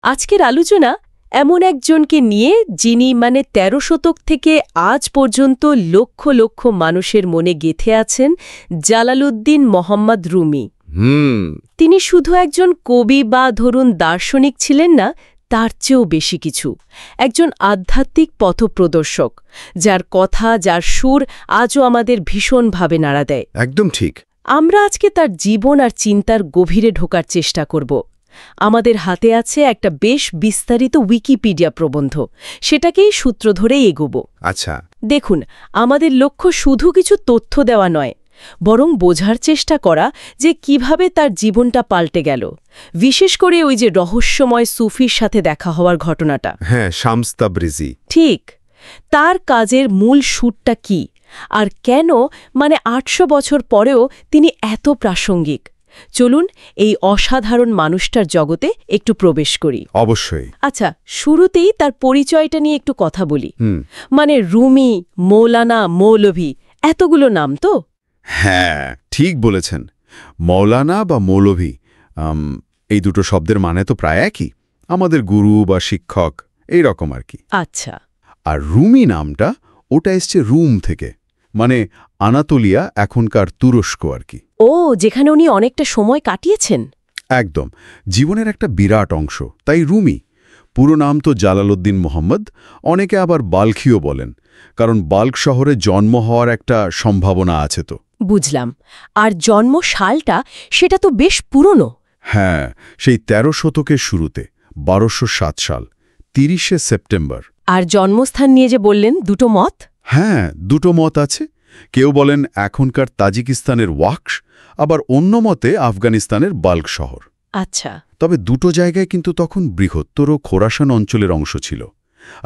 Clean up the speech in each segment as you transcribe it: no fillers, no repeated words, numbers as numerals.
আজকের আলোচনা এমন একজনকে নিয়ে যিনি ১৩ শতক থেকে আজ পর্যন্ত লক্ষ লক্ষ মানুষের মনে গেঁথে আছেন, জালালউদ্দিন মোহাম্মদ রুমি। তিনি শুধু একজন কবি বা ধরুন দার্শনিক ছিলেন না, তার চেয়েও বেশি কিছু। একজন আধ্যাত্মিক পথপ্রদর্শক, যার কথা, যার সুর আজও আমাদের ভীষণভাবে নাড়া দেয়। একদম ঠিক। আমরা আজকে তার জীবন আর চিন্তার গভীরে ঢোকার চেষ্টা করব। আমাদের হাতে আছে একটা বেশ বিস্তারিত উইকিপিডিয়া প্রবন্ধ, সেটাকেই সূত্র ধরেই এগোব। আচ্ছা, দেখুন, আমাদের লক্ষ্য শুধু কিছু তথ্য দেওয়া নয়, বরং বোঝার চেষ্টা করা যে কিভাবে তার জীবনটা পাল্টে গেল, বিশেষ করে ওই যে রহস্যময় সুফির সাথে দেখা হওয়ার ঘটনাটা। হ্যাঁ, শামস তাবরিজি। ঠিক, তার কাজের মূল সুরটা কি, আর কেন ৮০০ বছর পরেও তিনি এত প্রাসঙ্গিক। চলুন এই অসাধারণ মানুষটার জগতে একটু প্রবেশ করি। অবশ্যই। আচ্ছা, শুরুতেই তার পরিচয়টা নিয়ে একটু কথা বলি। রুমি, মৌলানা, মৌলভী, এতগুলো নাম তো। হ্যাঁ, ঠিক বলেছেন। মৌলানা বা মৌলভী, এই দুটো শব্দের মানে তো প্রায় একই, আমাদের গুরু বা শিক্ষক, এই রকম আর কি। আচ্ছা। আর রুমি নামটা, ওটা এসছে রুম থেকে, মানে আনাতোলিয়া, এখনকার তুরস্ক আর কি। ও, যেখানে উনি অনেকটা সময় কাটিয়েছেন। একদম, জীবনের একটা বিরাট অংশ, তাই রুমি। পুরো নাম তো জালালউদ্দিন মোহাম্মদ, অনেকে আবার বাল্খিও বলেন, কারণ বাল্ক শহরে জন্ম হওয়ার একটা সম্ভাবনা আছে তো। বুঝলাম। আর জন্ম সালটা, সেটা তো বেশ পুরনো। হ্যাঁ, সেই ১৩ শতকের শুরুতে, ১২০৭ সাল, ৩০শে সেপ্টেম্বর। আর জন্মস্থান নিয়ে যে বললেন, দুটো মত। হ্যাঁ, দুটো মত আছে। কেউ বলেন এখনকার তাজিকিস্তানের ওয়াকশ, আবার অন্য মতে আফগানিস্তানের বাল্ক শহর। আচ্ছা। তবে দুটো জায়গায় কিন্তু তখন বৃহত্তর খোরাসান অঞ্চলের অংশ ছিল।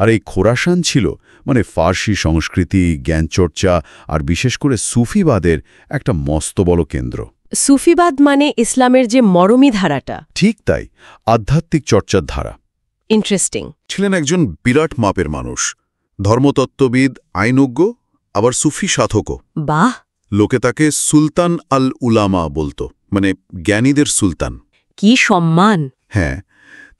আর এই খোরাসান ছিল ফার্সি সংস্কৃতি, জ্ঞানচর্চা আর বিশেষ করে সুফিবাদের একটা মস্ত বড় কেন্দ্র। সুফিবাদ মানে ইসলামের যে মরমী ধারাটা। ঠিক তাই, আধ্যাত্মিক চর্চার ধারা। ইন্টারেস্টিং। ছিলেন একজন বিরাট মাপের মানুষ, ধর্মতত্ত্ববিদ, আইনজ্ঞ, আবার সুফি সাধকও। বাহ! লোকে তাকে সুলতান আল উলামা বলতো, জ্ঞানীদের সুলতান। কি সম্মান! হ্যাঁ,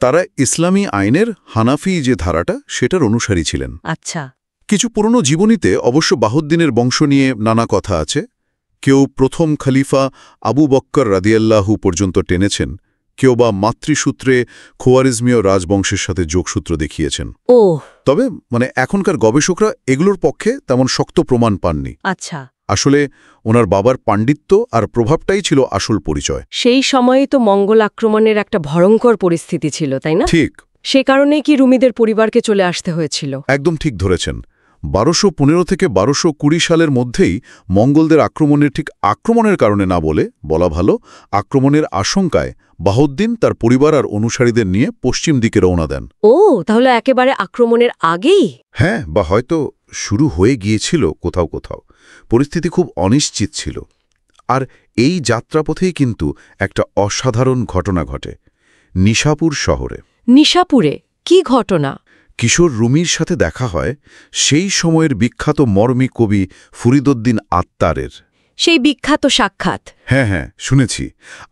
তারা ইসলামী আইনের হানাফি যে ধারাটা, সেটার অনুসারী ছিলেন। আচ্ছা। কিছু পুরনো জীবনীতে অবশ্য বাহুদ্দিনের বংশ নিয়ে নানা কথা আছে। কেউ প্রথম খলিফা আবু বক্কর রাদিয়াল্লাহু পর্যন্ত টেনেছেন, কেউ বা মাতৃসূত্রে খোয়ারিজমীয় রাজবংশের সাথে যোগসূত্র দেখিয়েছেন। ও, তবে এখনকার গবেষকরা এগুলোর পক্ষে তেমন শক্ত প্রমাণ পাননি। আচ্ছা। আসলে ওনার বাবার পাণ্ডিত্য আর প্রভাবটাই ছিল আসল পরিচয়। সেই সময়ে তো মঙ্গল আক্রমণের একটা ভয়ঙ্কর পরিস্থিতি ছিল, তাই না? ঠিক। সে কারণেই কি রুমিদের পরিবারকে চলে আসতে হয়েছিল? একদম ঠিক ধরেছেন। ১২১৫ থেকে ১২২০ সালের মধ্যেই মঙ্গলদের আক্রমণের কারণে না বলা ভালো, আক্রমণের আশঙ্কায় বাহুদ্দিন তার পরিবার আর অনুসারীদের নিয়ে পশ্চিম দিকে রওনা দেন। ও, তাহলে একেবারে আক্রমণের আগেই? হ্যাঁ, বা হয়তো শুরু হয়ে গিয়েছিল কোথাও কোথাও। পরিস্থিতি খুব অনিশ্চিত ছিল। আর এই যাত্রাপথেই কিন্তু একটা অসাধারণ ঘটনা ঘটে নিশাপুর শহরে। নিশাপুরে কি ঘটনা? কিশোর রুমির সাথে দেখা হয় সেই সময়ের বিখ্যাত মরমী কবি ফরিদউদ্দিন আত্তারের। সেই বিখ্যাত সাক্ষাৎ? হ্যাঁ হ্যাঁ, শুনেছি।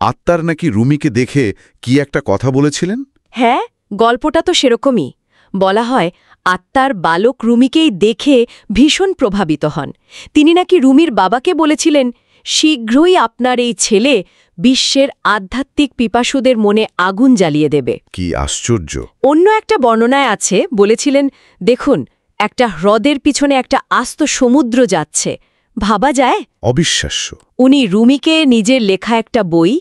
আত্তার নাকি রুমিকে দেখে কি একটা কথা বলেছিলেন। হ্যাঁ, গল্পটা তো সেরকমই। বলা হয় আত্তার বালক রুমিকেই দেখে ভীষণ প্রভাবিত হন। তিনি নাকি রুমির বাবাকে বলেছিলেন, শীঘ্রই আপনার এই ছেলে বিশ্বের আধ্যাত্মিক পিপাসুদের মনে আগুন জ্বালিয়ে দেবে। কি আশ্চর্য! অন্য একটা বর্ণনায় আছে, বলেছিলেন, দেখুন, একটা হ্রদের পিছনে একটা আস্ত সমুদ্র যাচ্ছে, ভাবা যায়? অবিশ্বাস্য। উনি রুমিকে নিজের লেখা একটা বই,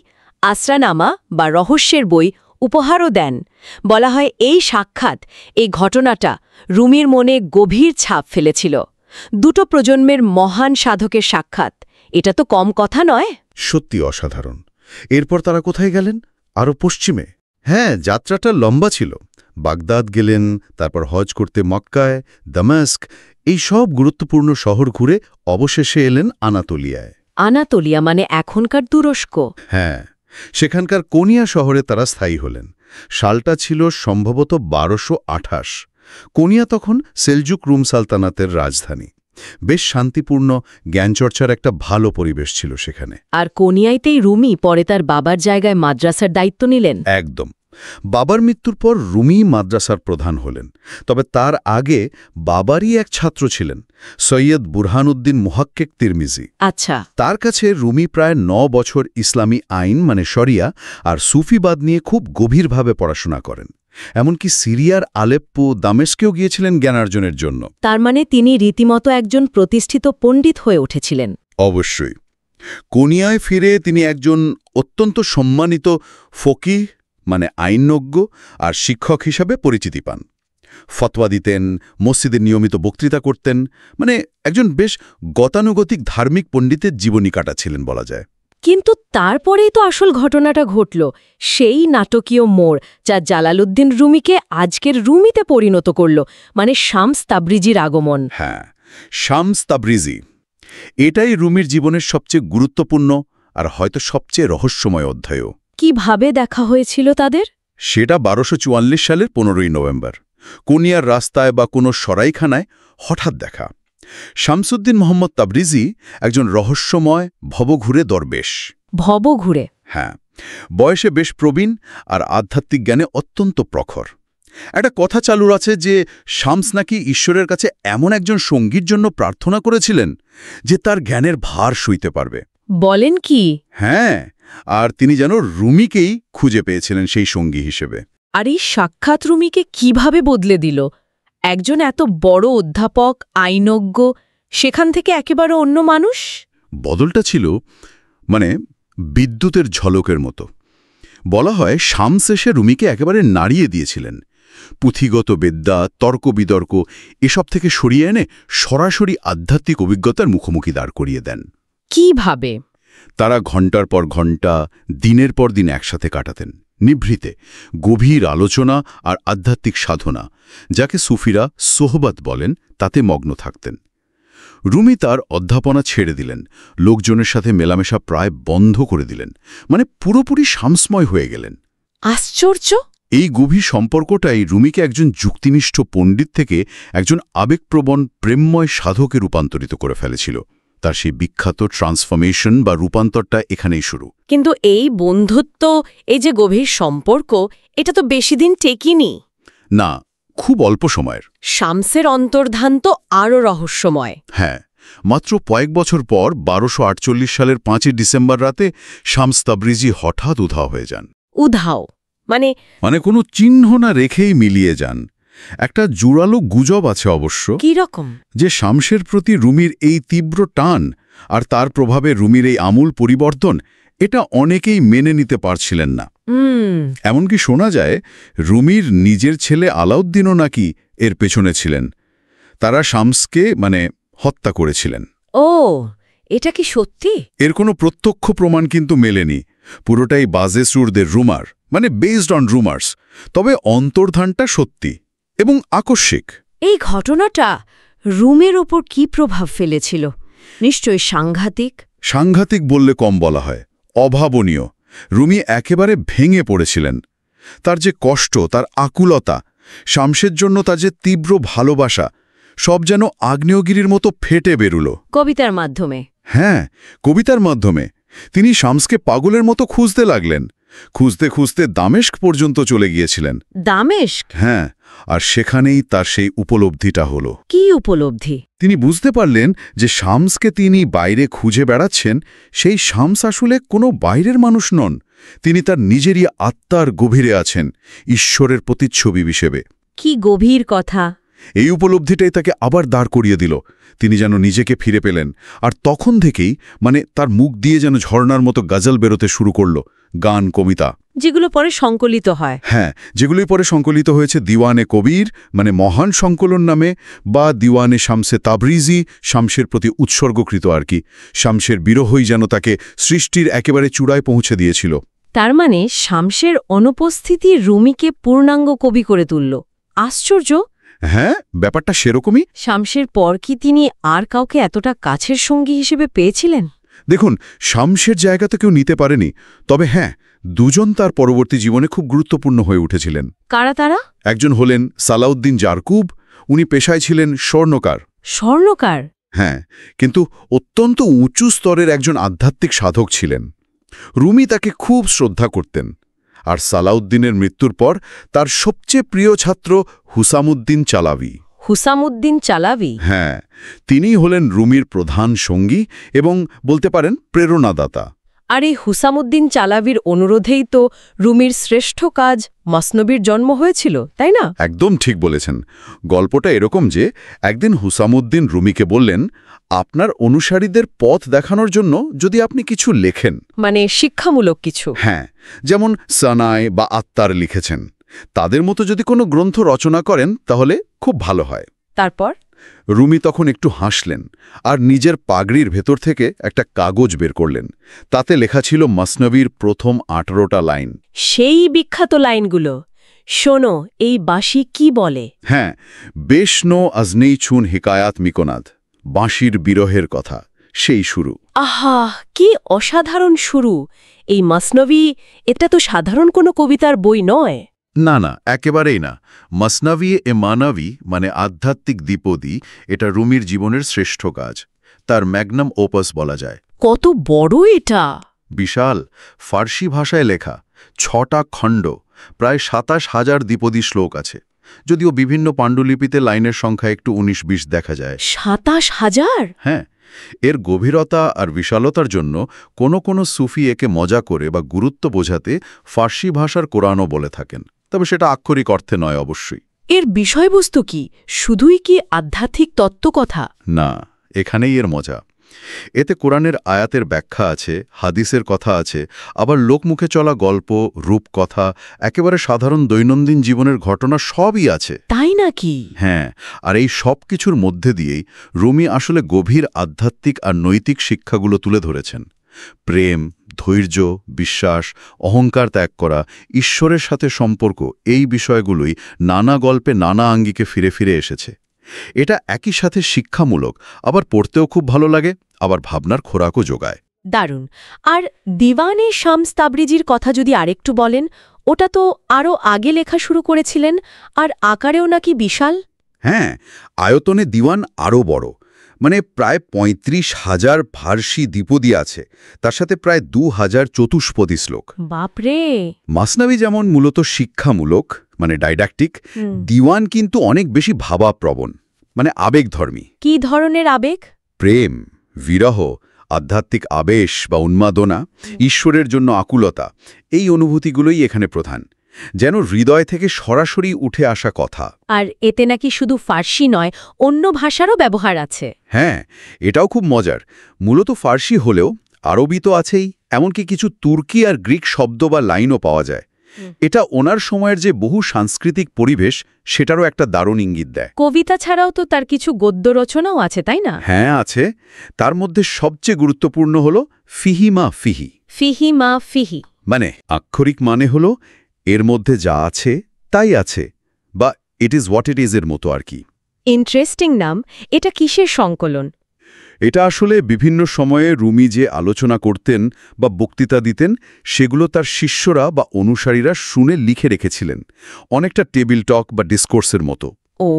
আসরানামা বা রহস্যের বই, উপহারও দেন। বলা হয় এই সাক্ষাৎ, এই ঘটনাটা রুমির মনে গভীর ছাপ ফেলেছিল। দুটো প্রজন্মের মহান সাধকের সাক্ষাৎ, এটা তো কম কথা নয়। সত্যি অসাধারণ। এরপর তারা কোথায় গেলেন? আরও পশ্চিমে। হ্যাঁ, যাত্রাটা লম্বা ছিল। বাগদাদ গেলেন, তারপর হজ করতে মক্কায়, দামেস্ক, এই সব গুরুত্বপূর্ণ শহর ঘুরে অবশেষে এলেন আনাতোলিয়ায়। আনাতোলিয়া মানে এখনকার তুরস্ক? হ্যাঁ, সেখানকার কোনিয়া শহরে তারা স্থায়ী হলেন। সালটা ছিল সম্ভবত ১২২৮। কোনিয়া তখন সেলজুক রুম সালতানাতের রাজধানী। বেশ শান্তিপূর্ণ, জ্ঞানচর্চার একটা ভালো পরিবেশ ছিল সেখানে। আর কোনিয়াইতেই রুমি পরে তার বাবার জায়গায় মাদ্রাসার দায়িত্ব নিলেন? একদম। বাবার মৃত্যুর পর রুমি মাদ্রাসার প্রধান হলেন, তবে তার আগে বাবারই এক ছাত্র ছিলেন, সৈয়দ বুরহানুদ্দিন মুহাক্কিক তিরমিজি। আচ্ছা। তার কাছে রুমি প্রায় ৯ বছর ইসলামী আইন মানে শরিয়া আর সুফিবাদ নিয়ে খুব গভীরভাবে পড়াশোনা করেন। এমনকি সিরিয়ার আলেপ্পো, দামেস্কেও গিয়েছিলেন জ্ঞানার্জনের জন্য। তার মানে তিনি রীতিমতো একজন প্রতিষ্ঠিত পণ্ডিত হয়ে উঠেছিলেন। অবশ্যই। কোনিয়ায় ফিরে তিনি একজন অত্যন্ত সম্মানিত ফকিহ মানে আইনজ্ঞ আর শিক্ষক হিসাবে পরিচিতি পান। ফতোয়া দিতেন, মসজিদে নিয়মিত বক্তৃতা করতেন, মানে একজন বেশ গতানুগতিক ধার্মিক পণ্ডিতের জীবনী কাটাচ্ছিলেন বলা যায়। কিন্তু তারপরেই তো আসল ঘটনাটা ঘটল, সেই নাটকীয় মোড় যা জালালউদ্দিন রুমিকে আজকের রুমিতে পরিণত করল, মানে শামস তাবরিজির আগমন। হ্যাঁ, শামস তাবরিজি। এটাই রুমির জীবনের সবচেয়ে গুরুত্বপূর্ণ আর হয়তো সবচেয়ে রহস্যময় অধ্যায়ও। কিভাবে দেখা হয়েছিল তাদের? সেটা ১২৪৪ সালের ১৫ই নভেম্বর কোনিয়ার রাস্তায় বা কোনো সরাইখানায় হঠাৎ দেখা। শামসুদ্দিন মোহাম্মদ তাবরিজি একজন রহস্যময় ভবঘুরে দরবেশ। ভবঘুরে? হ্যাঁ, বয়সে বেশ প্রবীণ আর আধ্যাত্মিক জ্ঞানে অত্যন্ত প্রখর। একটা কথা চালু আছে যে শামস নাকি ঈশ্বরের কাছে এমন একজন সঙ্গীর জন্য প্রার্থনা করেছিলেন যে তার জ্ঞানের ভার সইতে পারবে। বলেন কি? হ্যাঁ, আর তিনি যেন রুমিকেই খুঁজে পেয়েছিলেন সেই সঙ্গী হিসেবে। আর এই সাক্ষাৎ রুমিকে কিভাবে বদলে দিল? একজন এত বড় অধ্যাপক, আইনজ্ঞ, সেখান থেকে একেবারে অন্য মানুষ। বদলটা ছিল মানে বিদ্যুতের ঝলকের মতো। বলা হয় শামস এসে রুমিকে একেবারে নাড়িয়ে দিয়েছিলেন। পুঁথিগত বিদ্যা, তর্ক বিতর্ক এসব থেকে সরিয়ে এনে সরাসরি আধ্যাত্মিক অভিজ্ঞতার মুখোমুখি দাঁড় করিয়ে দেন। কিভাবে? তারা ঘণ্টার পর ঘণ্টা, দিনের পর দিন একসাথে কাটাতেন, নিভৃতে গভীর আলোচনা আর আধ্যাত্মিক সাধনা, যাকে সুফিরা সোহবত বলেন, তাতে মগ্ন থাকতেন। রুমি তার অধ্যাপনা ছেড়ে দিলেন, লোকজনের সাথে মেলামেশা প্রায় বন্ধ করে দিলেন, মানে পুরোপুরি শামসময় হয়ে গেলেন। আশ্চর্য! এই গভীর সম্পর্কটাই রুমিকে একজন যুক্তিনিষ্ঠ পণ্ডিত থেকে একজন আবেগপ্রবণ প্রেমময় সাধকে রূপান্তরিত করে ফেলেছিল। তার সেই বিখ্যাত ট্রান্সফরমেশন বা রূপান্তরটা এখানেই শুরু। কিন্তু এই বন্ধুত্ব, এই যে গভীর সম্পর্ক, এটা তো বেশি দিন টেকেনি। না, খুব অল্প সময়ের। শামসের অন্তর্ধান তো আরও রহস্যময়। হ্যাঁ, মাত্র কয়েক বছর পর ১২৪৮ সালের ৫ই ডিসেম্বর রাতে শামস তাবরিজি হঠাৎ উধাও হয়ে যান। উধাও মানে কোনো চিহ্ন না রেখেই মিলিয়ে যান। একটা জোরালো গুজব আছে অবশ্য, কি রকম? যে শামসের প্রতি রুমির এই তীব্র টান আর তার প্রভাবে রুমির এই আমূল পরিবর্তন, এটা অনেকেই মেনে নিতে পারছিলেন না। এমনকি শোনা যায় রুমির নিজের ছেলে আলাউদ্দিনও নাকি এর পেছনে ছিলেন। তারা শামসকে হত্যা করেছিলেন। ও, এটা কি সত্যি? এর কোনো প্রত্যক্ষ প্রমাণ কিন্তু মেলেনি। পুরোটাই বাজে সুরদের রুমার, বেসড অন রুমার্স। তবে অন্তর্ধানটা সত্যি এবং আকস্মিক। এই ঘটনাটা রুমের ওপর কি প্রভাব ফেলেছিল? নিশ্চয়ই সাংঘাতিক। সাংঘাতিক বললে কম বলা হয়, অভাবনীয়। রুমি একেবারে ভেঙে পড়েছিলেন। তার যে কষ্ট, তার আকুলতা, শামসের জন্য তার যে তীব্র ভালোবাসা, সব যেন আগ্নেয়গিরির মতো ফেটে বেরুল। কবিতার মাধ্যমে? হ্যাঁ, কবিতার মাধ্যমে। তিনি শামসকে পাগলের মতো খুঁজতে লাগলেন। খুঁজতে খুঁজতে দামেস্ক পর্যন্ত চলে গিয়েছিলেন। দামেস্ক? হ্যাঁ, আর সেখানেই তার সেই উপলব্ধিটা হলো। কি উপলব্ধি? তিনি বুঝতে পারলেন যে শামসকে তিনি বাইরে খুঁজে বেড়াচ্ছেন, সেই শামস আসলে কোনো বাইরের মানুষ নন। তিনি তার নিজেরই আত্মার গভীরে আছেন, ঈশ্বরের প্রতিচ্ছবি হিসেবে। কি গভীর কথা! এই উপলব্ধিটাই তাকে আবার দাঁড় করিয়ে দিল। তিনি যেন নিজেকে ফিরে পেলেন। আর তখন থেকেই তার মুখ দিয়ে যেন ঝর্ণার মতো গজল বেরোতে শুরু করল, গান, কবিতা, যেগুলো পরে সংকলিত হয়। হ্যাঁ, যেগুলোই পরে সংকলিত হয়েছে দিওয়ানে কবির, মহান সংকলন নামে, বা দিওয়ানে শামসে তাবরিজি, শামসের প্রতি উৎসর্গকৃত আর কি। শামসের বিরহই যেন তাকে সৃষ্টির একেবারে চূড়ায় পৌঁছে দিয়েছিল। তার মানে শামসের অনুপস্থিতি রুমিকে পূর্ণাঙ্গ কবি করে তুলল। আশ্চর্য! হ্যাঁ, ব্যাপারটা সেরকমই। শামসের পর কি তিনি আর কাউকে এতটা কাছের সঙ্গী হিসেবে পেয়েছিলেন? দেখুন, শামসের জায়গা তো কেউ নিতে পারেনি। তবে হ্যাঁ, দুজন তার পরবর্তী জীবনে খুব গুরুত্বপূর্ণ হয়ে উঠেছিলেন। কারা তারা? একজন হলেন সালাউদ্দিন জারকুব। উনি পেশায় ছিলেন স্বর্ণকার। স্বর্ণকার? হ্যাঁ, কিন্তু অত্যন্ত উঁচু স্তরের একজন আধ্যাত্মিক সাধক ছিলেন। রুমি তাকে খুব শ্রদ্ধা করতেন। আর সালাউদ্দিনের মৃত্যুর পর তার সবচেয়ে প্রিয় ছাত্র হুসামুদ্দিন চালাবি। হুসামুদ্দিন চালাবি? হ্যাঁ, তিনিই হলেন রুমির প্রধান সঙ্গী এবং বলতে পারেন প্রেরণাদাতা। আর এই হুসামুদ্দিন চালাবির অনুরোধেই তো রুমির শ্রেষ্ঠ কাজ মসনবির জন্ম হয়েছিল, তাই না? একদম ঠিক বলেছেন। গল্পটা এরকম যে একদিন হুসামুদ্দিন রুমিকে বললেন, আপনার অনুসারীদের পথ দেখানোর জন্য যদি আপনি কিছু লেখেন। মানে শিক্ষামূলক কিছু? হ্যাঁ, যেমন সানায় বা আত্মার লিখেছেন, তাদের মতো যদি কোনো গ্রন্থ রচনা করেন তাহলে খুব ভালো হয়। তারপর রুমি তখন একটু হাসলেন আর নিজের পাগড়ির ভেতর থেকে একটা কাগজ বের করলেন। তাতে লেখা ছিল মসনবির প্রথম 18টা লাইন। সেই বিখ্যাত লাইনগুলো। শোনো, এই বাঁশি কি বলে? হ্যাঁ, বেশনো আজনেই ছুন হিকায়াত মিকোনাদ, বাঁশির বিরহের কথা, সেই শুরু। আহা, কি অসাধারণ শুরু! এই মসনবি, এটা তো সাধারণ কোনো কবিতার বই নয়। না না, একেবারেই না। মসনবি এ মানবী মানে আধ্যাত্মিক দ্বিপদী, এটা রুমির জীবনের শ্রেষ্ঠ কাজ। তার ম্যাগনাম ওপাস বলা যায়। কত বড় এটা! বিশাল, ফার্সি ভাষায় লেখা, 6টা খণ্ড, প্রায় 27,000 দ্বিপদী শ্লোক আছে। যদিও বিভিন্ন পাণ্ডুলিপিতে লাইনের সংখ্যা একটু 19-20 দেখা যায়। 27,000? হ্যাঁ, এর গভীরতা আর বিশালতার জন্য কোনো সুফি একে মজা করে বা গুরুত্ব বোঝাতে ফার্সি ভাষার কোরআনও বলে থাকেন। তবে সেটা আক্ষরিক অর্থে নয় অবশ্যই। এর বিষয়বস্তু কি? শুধুই কি আধ্যাত্মিক তত্ত্বকথা? না, এখানেই এর মজা। এতে কোরআনের আয়াতের ব্যাখ্যা আছে, হাদিসের কথা আছে, আবার লোকমুখে চলা গল্প, রূপকথা, একেবারে সাধারণ দৈনন্দিন জীবনের ঘটনা সবই আছে। তাই নাকি? হ্যাঁ, আর এই সব কিছুর মধ্যে দিয়েই রুমি আসলে গভীর আধ্যাত্মিক আর নৈতিক শিক্ষাগুলো তুলে ধরেছেন। প্রেম, ধৈর্য, বিশ্বাস, অহংকার ত্যাগ করা, ঈশ্বরের সাথে সম্পর্ক, এই বিষয়গুলোই নানা গল্পে নানা আঙ্গিকে ফিরে ফিরে এসেছে। এটা একই সাথে শিক্ষামূলক, আবার পড়তেও খুব ভালো লাগে, আবার ভাবনার খোরাকও যোগায়। দারুণ। আর দিওয়ানে শামস তাবরিজির কথা যদি আরেকটু বলেন, ওটা তো আরও আগে লেখা শুরু করেছিলেন, আর আকারেও নাকি বিশাল। হ্যাঁ, আয়তনে দিওয়ান আরও বড়, মানে প্রায় 35,000 ফার্সি দ্বিপদী আছে, তার সাথে প্রায় 2,000 চতুষ্পদী শ্লোক। বাপরে! মাসনাবি যেমন মূলত শিক্ষামূলক, মানে ডাইডাকটিক, দিওয়ান কিন্তু অনেক বেশি ভাবাপ্রবণ, মানে আবেগধর্মী। কি ধরনের আবেগ? প্রেম, বিরহ, আধ্যাত্মিক আবেশ বা উন্মাদনা, ঈশ্বরের জন্য আকুলতা, এই অনুভূতিগুলোই এখানে প্রধান, যেন হৃদয় থেকে সরাসরি উঠে আসা কথা। আর এতে নাকি শুধু ফার্সি নয়, অন্য ভাষারও ব্যবহার আছে। হ্যাঁ, এটাও খুব মজার। মূলত ফার্সি হলেও আরবি তো আছেই, এমনকি কিছু তুর্কি আর গ্রিক শব্দ বা লাইনও পাওয়া যায়। এটা ওনার সময়ের যে বহু সাংস্কৃতিক পরিবেশ, সেটারও একটা দারুণ ইঙ্গিত দেয়। কবিতা ছাড়াও তো তার কিছু গদ্য রচনাও আছে, তাই না? হ্যাঁ আছে। তার মধ্যে সবচেয়ে গুরুত্বপূর্ণ হল ফিহি মা ফিহি। ফিহি মা ফিহি মানে আক্ষরিক মানে হল এর মধ্যে যা আছে তাই আছে, বা it is what it is এর মতো আর কি। ইন্টারেস্টিং নাম। এটা কিসের সংকলন? এটা আসলে বিভিন্ন সময়ে রুমি যে আলোচনা করতেন বা বক্তৃতা দিতেন, সেগুলো তার শিষ্যরা বা অনুসারীরা শুনে লিখে রেখেছিলেন, অনেকটা টেবিল টক বা ডিসকোর্সের মতো। ও,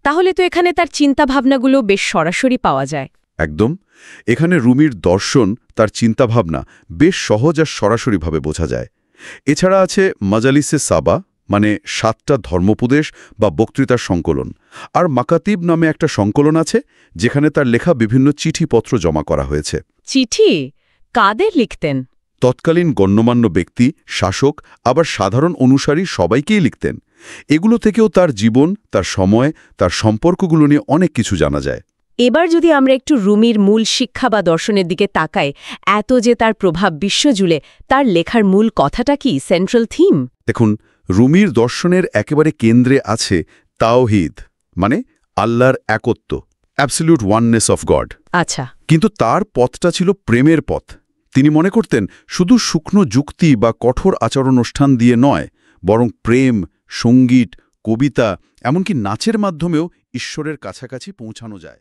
তাহলে তো এখানে তার চিন্তাভাবনাগুলো বেশ সরাসরি পাওয়া যায়। একদম। এখানে রুমির দর্শন, তার চিন্তাভাবনা বেশ সহজ আর সরাসরিভাবে বোঝা যায়। এছাড়া আছে মাজালিসে সাবা, মানে 7টা ধর্মোপদেশ বা বক্তৃতার সংকলন, আর মাকাতিব নামে একটা সংকলন আছে, যেখানে তার লেখা বিভিন্ন চিঠিপত্র জমা করা হয়েছে। চিঠি কাদের লিখতেন? তৎকালীন গণ্যমান্য ব্যক্তি, শাসক, আবার সাধারণ অনুসারী সবাইকেই লিখতেন। এগুলো থেকেও তার জীবন, তার সময়, তার সম্পর্কগুলো নিয়ে অনেক কিছু জানা যায়। এবার যদি আমরা একটু রুমির মূল শিক্ষা বা দর্শনের দিকে তাকাই, এত যে তার প্রভাব বিশ্বজুড়ে, তার লেখার মূল কথাটা কি, সেন্ট্রাল থিম? দেখুন, রুমির দর্শনের একেবারে কেন্দ্রে আছে তাওহীদ, মানে আল্লাহর একত্ব, অ্যাবসলিউট ওয়াননেস অফ গড। আচ্ছা। কিন্তু তার পথটা ছিল প্রেমের পথ। তিনি মনে করতেন শুধু শুকনো যুক্তি বা কঠোর আচার-অনুষ্ঠান দিয়ে নয়, বরং প্রেম, সঙ্গীত, কবিতা, এমনকি নাচের মাধ্যমেও ঈশ্বরের কাছাকাছি পৌঁছানো যায়।